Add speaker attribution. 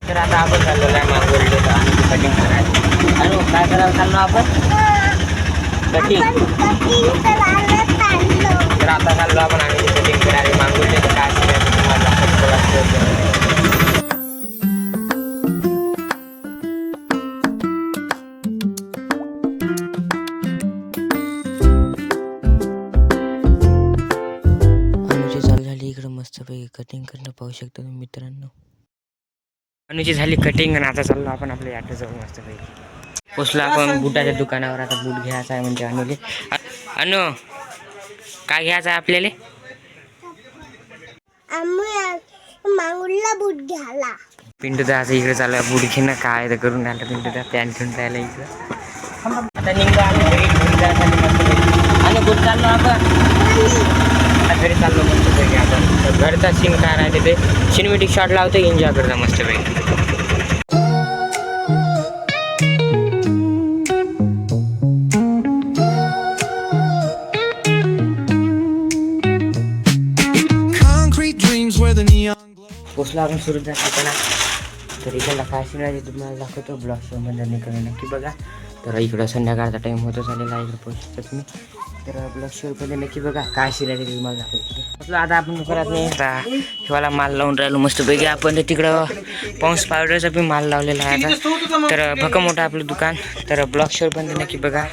Speaker 1: तर आता आपण चाललेलो आहे मांगोर्डीला आणि कटिंग करायला. आणि काय करायला चाललो आपण? कटिंग. तर आता चाललो आपण आणि कटिंग करायला मांगोर्डीला. काय करायचं तुम्हाला अनुची चालू झाली इकडं मस्तपैकी कटिंग करणं पाहू शकता तुम्ही मित्रांनो. अनुची झाली कटिंग आणि आता चाललो आपण आपल्या यात्रा जाऊन मस्तपैकी. पोचलो आपण बुटाच्या दुकानावर. आता बूट घ्यायचा आहे म्हणजे अनुले. अनु काय घ्यायचं आहे आपल्याला?
Speaker 2: मांगुरला बूट घ्यायला.
Speaker 1: पिंटू दाचा इकडे चालू आहे बूट घेणं. काय तर करून राहिलं पिंटू दा. पॅन्ट घेऊन राहिला इकडं. आता निघलो आम्ही घरी जायसाठी मस्तपैकी. आणि कुठं चाललो आपण? घरी चाललो मस्तपैकी आपण. घरचा सीन काय राहते ते सिनेमॅटिक शॉट लावतो एन्जॉय करता मस्तपैकी. पोचला आपण सुरू ठिकाणा. तर इकडला काय सीन आहे तुम्हाला दाखवतो. ब्लॉग शो मध्ये नक्की बघा. तर इकडं संध्याकाळचा टाईम होतो झालेला आहे. इकडं पोचतो तुम्ही. तर ब्लॉग शोमध्ये नक्की बघा काय सीन आहे ते तुम्हाला दाखवतो. पोचलो आता आपण करत नाही. आता ठेवायला माल लावून राहिलो मस्तपैकी आपण. तिकडं पाऊस पावडरचा पण माल लावलेला आहे आता. तर भका मोठं आपलं दुकान. तर ब्लॉग शोमध्ये नक्की बघा.